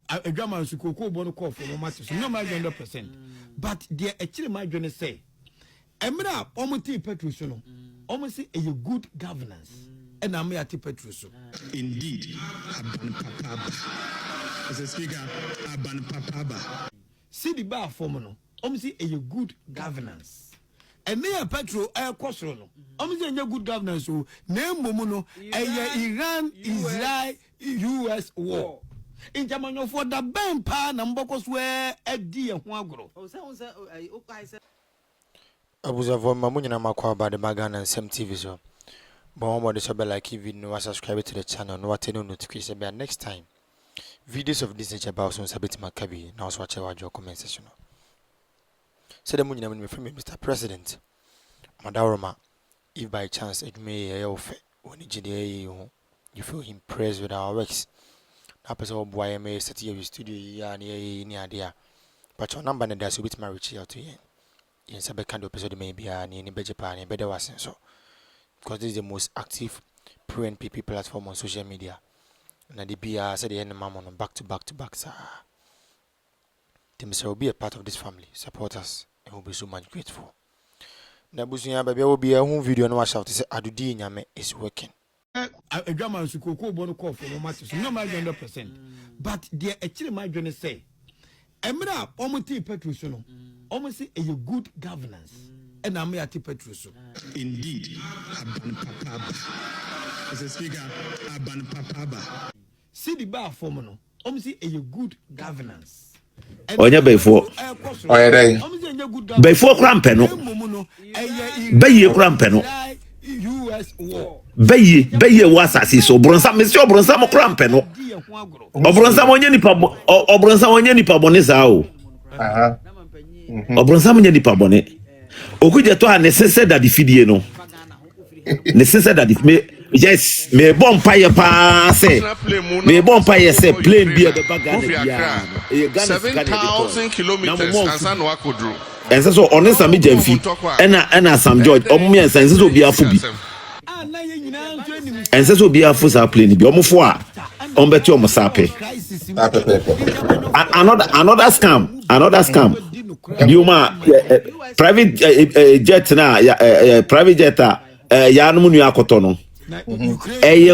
a grammar school ko bono call for matters no my 100%. But there actually my journey say emra omuti petrus no almost say a good governance and am ati petrus. Indeed, Aban Papaba. As a speaker, Aban Papaba. See the bar form no almost say a good governance. And near petrol air crossroad no almost say a good governance so name mono Iran Israel US war. In Germany for the Ben pa na mbokos we edi ho agro. Abuzavo mamunyina makwa ba the Magana and Sam TV so. But one more like video, subscribe to the channel, no attend notification by next time. Videos of this nature about some sabit makabi. Now watch our comment section. So the munyina me from Mr. President. Madaroma, if by chance it may when you feel impressed with our works. Na person boy may sit here in studio ya ni idea. But your number na there so bit my reach out to you. In some kind of episode maybe ni beje pa ni better was so. Because this is the most active pro-NPP platform on social media. And the BR said the end on back to back. Sir. They will be a part of this family. Support us and we'll be so much grateful. Nabusunya baby will be a home video and watch out to say Addo Dee nyame is working. A grammar school ko bono call for matters no my 100%. But there actually my journey say emra omuti petrus no almost say a good governance. And I'm here to Petrus. Indeed, Aban Papaba. As a speaker, Aban Papaba. See the bar form no almost say a good governance. Onya before before crampe no baye crampe no US war baye wasasi so bronsa me se obronsa mo crampe no obronsa onye nipa bone sa o obronsa mo nya nipa bone okuje to an sense that the fidie no ne sense that me yes me bon paye pa say me bon paye say plane bi e be baga na bia e Ghana 7,000 kilometers ansan wa kodro ense so onesa me jamfi ena Sam George omo me ense so bi afu bi ense so bi afu sa plane bi omo fo a on beti omo sape another scam Yuma private jet na private jet ya no mu akoto no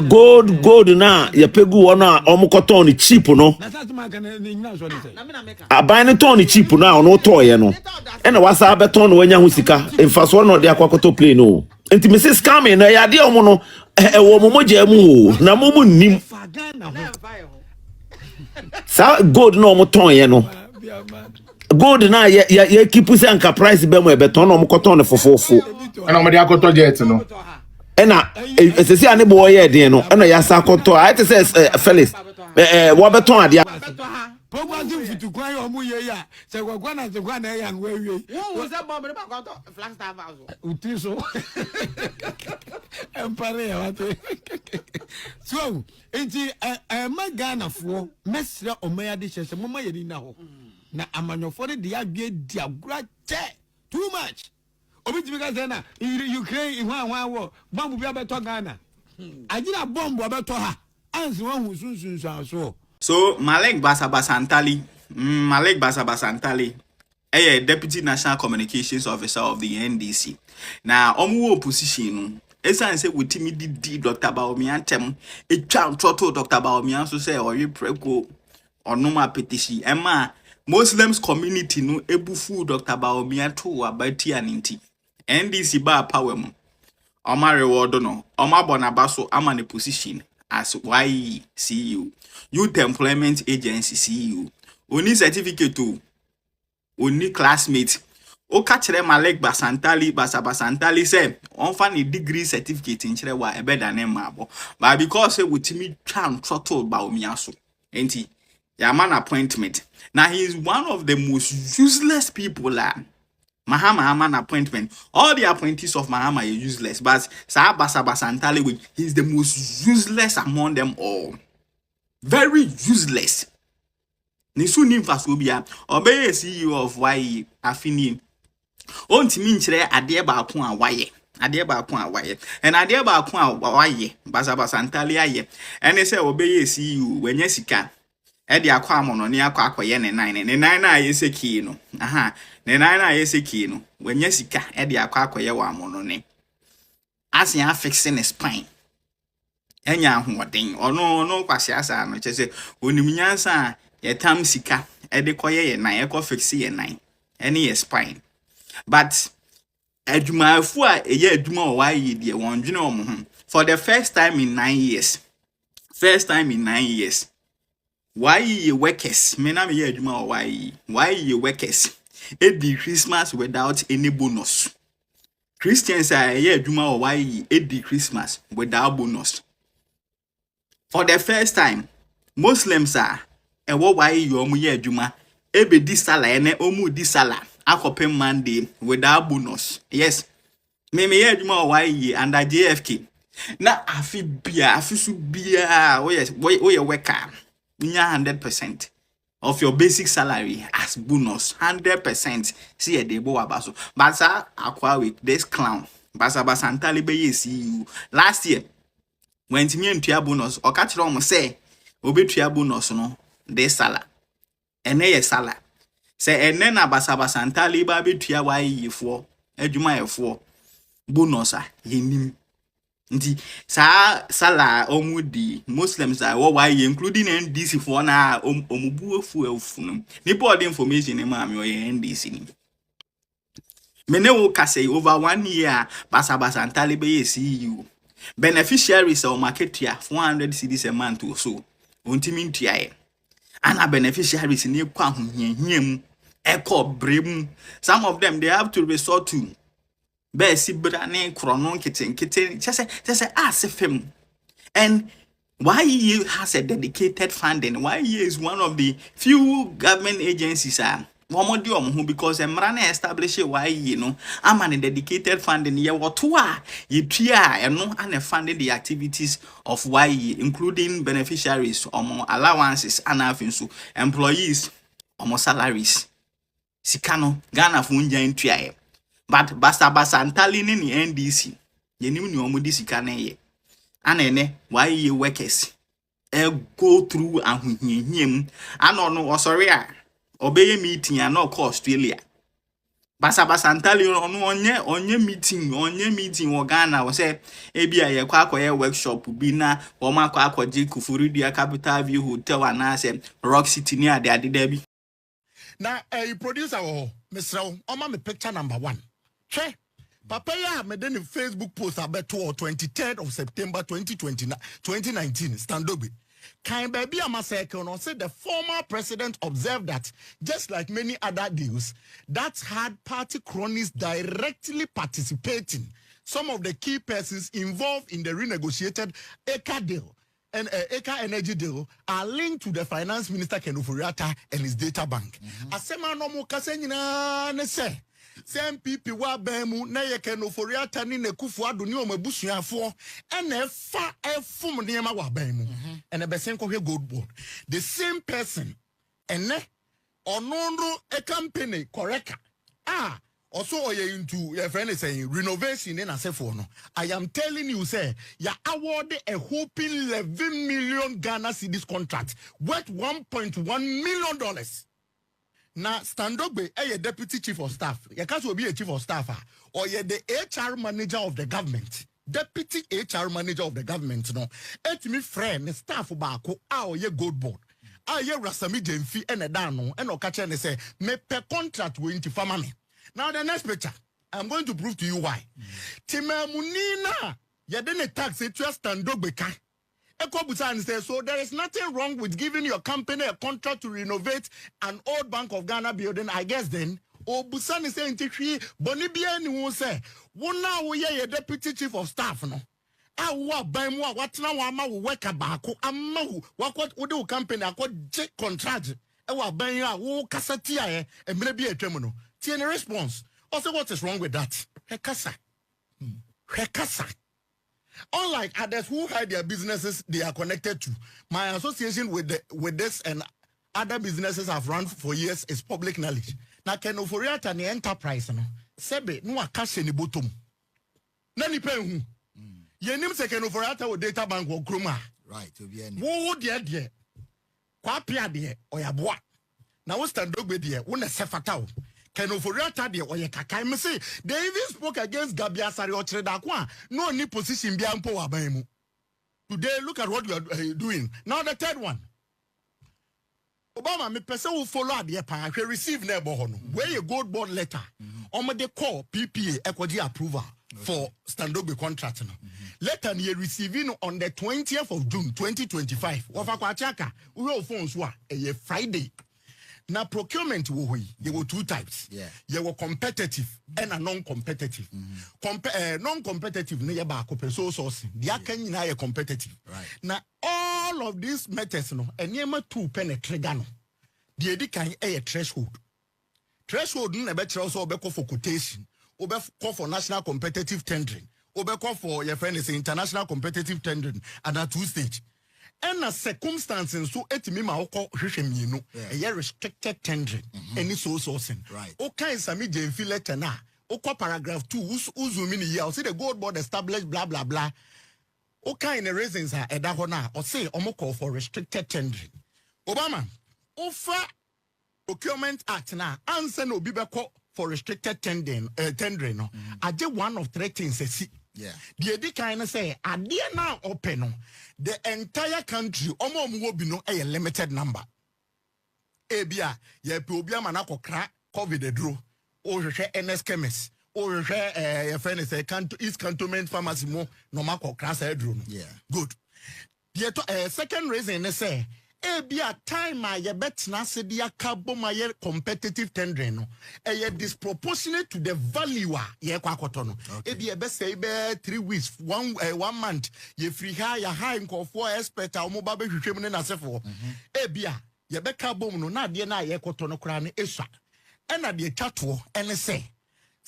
gold na ya pegu ona omukoto ni cheap no aban ni ton ni cheap na ono toye no ena wasa beton no wanya hu sika emfaso no de akoto plane no enti me se scam na ya de omo no wo momoja mu na momu nim sa gold no omo ton ye no gold na ya keep say anka price be mo e beton no omukoto no fofofo ana mo de akoto jet no ena esesi ane bo ye den no ena ya sa akoto I te say Felix wo beton ade Pogwanti futu kwa yo mu ye ya se gwagwa na se kwa na ya ngwe wo se bomb ne ba kwa to flash star vaso utiso empare ya wate so enti magana fo mesra omaya de hye mama ye ni na ho na amanyofo de adwe diagura che too much obitimi ka say na Ukraine ihwa wo bomb bi abeto Ghana agina bomb abeto ha ansi wo hu sunsun so. So Malek Basabasantali, Deputy National Communications Officer of the NDC. Now, omu opposition, esan say with timid Dr. Baomiantem, a child trotto Dr. Baomian so say or you preko or no ma petition. Emma Muslims community no ebufu Dr. Baomian to abati aninti. NDC ba power mu. Oma reward no, Oma bonabaso ama ne position as YCU. Youth Employment Agency CEO. Oni certificate to oni classmate. O kachere Malek Basabasantali say on fan a degree certificate in chire wa ebe da ne mabo. But because say with me tran throttle ba omiaso. Enti ya man appointment. Now he is one of the most useless people Mahama appointment. All the appointees of Mahama are useless, but Sa Basabasantali he's the most useless among them all. Very useless. Nisu nimfasobia obeye CEO of YE afini. Ontimi nkyere ade ba ko a waye. Ade ba ko a waye. And ade ba ko a waye Basabasantali aye. Ene se obeye CEO wanya sika. Edi akwa amono ni akwa akoye ne nine na yese key no aha ne nine na yese key no wanya sika edi akwa akoye wa amono ne asia fixing his spine enya ahoden ono kwase asa no chese onim nyansa ye tam sika edi koye ye nine e fix ye nine any ye spine but adwuma afu a eye adwuma o wa yi de won dwene omo for the first time in 9 years why ye workers? Me na me ye adwuma o why ye workers? It be Christmas without any bonus. Christians are ye adwuma o why it be Christmas without bonus. For the first time, Muslims are e wo why ye omu ye adwuma e be di sala ene omu di sala akopem Monday without bonus. Yes. Me ye adwuma o why ye under JFK. Na afi su bia oh yes we worker. 100% of your basic salary as bonus. 100%. See a debo abaso. Basa aqua with this clown. Basa antalibe see last year when me and tia bonus or catch rom say obe tia bonus no this sala. Ene sala. Say ene na basa antaliba be tia why for ejuma e4 bonus yenim. Nti sa sala omudi Muslims are why including NDC for na omubu efu ni board information e ma me NDC ni mene wo ka say over 1 year basa antalibe ye CEO beneficiaries of marketia 400 cedis a month or so ontimi ntua ye ana beneficiaries ni kwa hohiahia eko brem some of them they have to resort to Bessi brane kronon kitten just asifim. And why he has a dedicated funding? Why he is one of the few government agencies who because Emrane establish why I'm an dedicated funding ye what ye tria and no and funding the activities of why including beneficiaries or more allowances and so employees or more salaries. Sikano Ghana funja in tria. But basa antali ni NDC yenim ni omo disika na ye anene why ye workers go through ahohiahiem ano no sorry obeye meeting no ko Australia basa antali onye meeting wo Ghana wo say ebia ye kwa akoye workshop bi na wo makwa akwaje Kufurudia Capital View Hotel ana say Rock City ni ade da bi na producer wo Mr. Oma me picture number 1. Che, Papa ya made in Facebook post about 23rd of September 2019. Standobi. Kind baby Amaseko said the former president observed that just like many other deals that had party cronies directly participating, some of the key persons involved in the renegotiated ECA deal and ECA energy deal are linked to the finance minister Ken Ofori-Atta and his data bank. Asema no mo kasenyina ne se some people wa bemu na ye Ken Ofori-Atta ni Nekufu-Addo ni omabusuafo ene fa efum niema wa bemu ene besen ko hwe gold board the same person ene onono a company correct also oye into your friend is saying renovation in Asefo no. I am telling you, say, ya awarded a whopping 11 million Ghana cedis contract worth $1.1 million. Now, Standogbe, a deputy chief of staff. You can't be a chief of staff, or you're the HR manager of the government. Deputy HR manager of the government, no. Et me friend, staff bako, ye gold board. Ye Rasami Jemfi and a dano, and Okacha and say, me per contract with Intifamame. Now the next picture, I'm going to prove to you why. Tima Munina, you didn't tax it to Standobeka. Ekobusan says, so there is nothing wrong with giving your company a contract to renovate an old Bank of Ghana building. I guess then, Obusan is saying, Bonibia ni say, Wona we ye deputy chief of staff no. Awa baimwa what now ama work abako ama what would company akọ j contract. Awa baimwa wo kasatia e maybe a tremono. Any response? Also, what is wrong with that? Hekasa. Unlike others who had their businesses they are connected to, my association with this and other businesses I've run for years is public knowledge. Now, Ken Ofori-Atta ni enterprise no sebe no akash ni bottom. Nani pe hu? Yenim se Ken Ofori-Atta wo data bank wo kroma. Right, to be any. Wo dear. kwa pia de oyaboa na wo stand dogbe de wo na sefata Ken Oforiata de oye kakai me say they even spoke against Gabia Sari Ochreda kwa no any position bia mpo waban mu. Today look at what you are doing. Now the third one. Obama me pese wo follow ade pa hwe receive na ebo ho no. Where you gold board letter. Omo de call PPA ekodi approval for Standogbe contract no. Letter ni receiving on the 20th of June 2025. Wofa kwa chaka we phone so a Friday. Now procurement there were two types. Yeah. There were competitive and a non-competitive. Non-competitive ne ba ko so source. Dia kan na ye competitive. Right. Now all of these methods no enema two penetrate no. The edi kan a threshold. Threshold no be tell so be call for quotation. Obe call for national competitive tendering. Obe call for your friend is international competitive tendering at that two stage. And a circumstances so etimi ma okọ hwehwe mienu e restricted tendering any so sourcing right okay sami jemfi letter na okọ paragraph 2 uzumi ni ya o say the gold board established blah blah blah okay in the reasons are eda ho na o say omo call for restricted tendering Obama offer procurement act na answer no bi be call for restricted tendering no aje one of three things see. Yeah. The edi kind say adie na open no the entire country omo bi no a limited number. Ebia ye pe obi ama na kokra covid edro o hwehwe NS chemist o hwehwe your friend say East Cantonment pharmacy mo no ma kokra sa edro no. Yeah. Good. The second reason is say ebia time a ye betna se dia kabo ma ye competitive tendering no ye disproportionate to the value ye kwa akoto no ebia be say be 3 weeks 1 month ye free high nko for expert a mo ba be hwehwem ne na sefo ebia ye be kabo no na de na ye koto no kra ne eswa na de twato ene say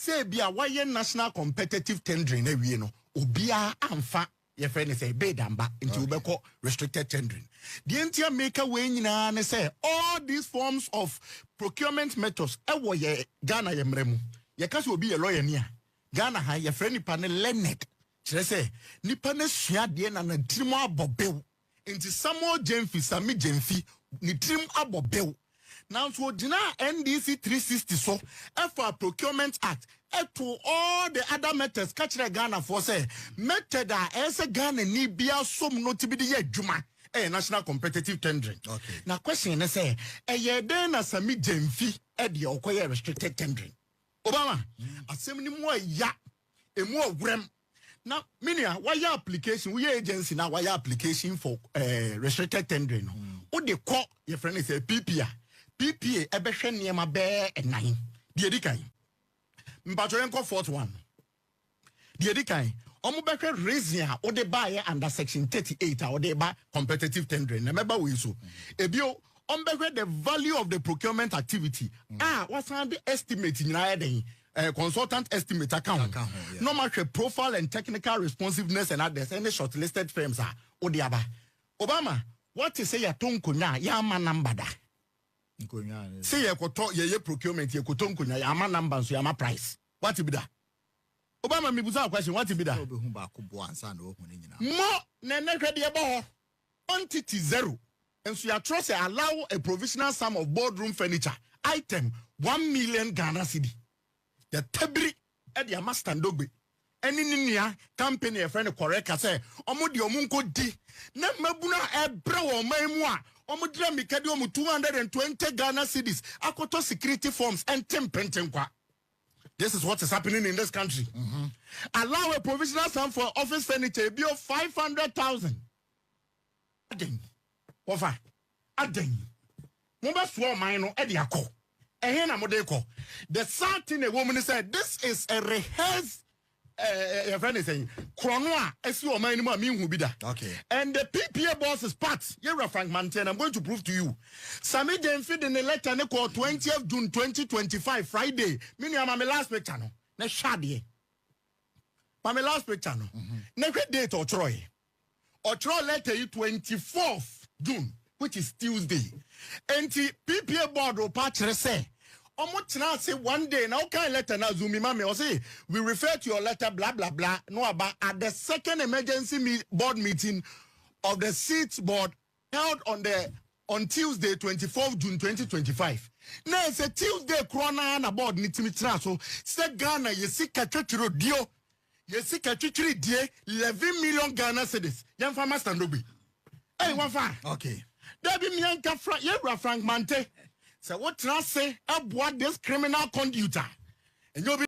ebia why ye national competitive tendering na wie no obia amfa your friend say bedamba into ubeko restricted tendering. The entire maker way nyina say all these forms of procurement methods ewo ye Ghana ye mremu. Ye kasi obi ye lawyer nia. Ghana ha your friend nipa ne learned. Chere say nipa ne sua de na na tirim abobew. Into Samuel Jemfi Sami Jemfi ni tirim abobew. Now so jina NDC 360 so for Procurement Act to all the other methods catch the Ghana for say method as a Ghana ni bia som no to be the juma national competitive tendering. Okay. Now question is say ye den na Sami Jemfi the okoye restricted tendering. Obama asem ni mo ya emu ogrem. Now minia why your application we agency now why your application for restricted tendering. O de call your friend is a PPA ebehwe niema be 9. The edikan. Mpachoyenko fourth one. The edikan. Omo behwe reason o de buy under section 38 or de buy competitive tendering. Remember we so. Ebio behwe the value of the procurement activity. What's the estimate in den consultant estimate account. Yeah. No matter profile and technical responsiveness and others any shortlisted firms are odiaba. Obama, what is say ya tonkunya ya ma number da. Say ye koto ye procurement ye koto nkunya ya ama number so ya ama price. What be that? Obama me buza question what be that? Mo na hwede ye bo quantity 0. And so you trust allow a provisional sum of boardroom furniture item 1 million Ghana cedi. The tabri e dia master ndogbe. Eni ninia company e friend correct say omo de omo nko di na mabuna e bre wo man mu a omo dira mikadi omo 220 Ghana cedis akoto security forms and tempenten kwa. This is what is happening in this country. Allow a provisional sum for office furniture be of 500,000. Aden. Ofa. Aden. Number 4 mine e dia ko. The sad thing a woman said, this is a rehearsed your friend is saying, Chronoa, as you are my name, who be that. Okay. And the PPA boss is part. You're a Frank Mantin. I'm going to prove to you. Sami Jemfi in the letter called 20th June 2025, Friday. Meaning I'm my last picture. No, na shadi. My last picture. No, next date or Troy. Or Troy letter you 24th June, which is Tuesday. And the PPA board will patch say. Omotina say one day now kind letter now zoomi mame or say we refer to your letter blah blah blah no about at the second emergency board meeting of the seats board held on the on Tuesday 24th June 2025. Now it's a Tuesday corona and about nitimitra so say Ghana yesika chachiro dio yesika chachiri die 11 million Ghana cedis. Yan fama standobi. Hey, wafa. Okay. Debi mianka Frank Mante. So what trans say about this criminal conductor? And you'll be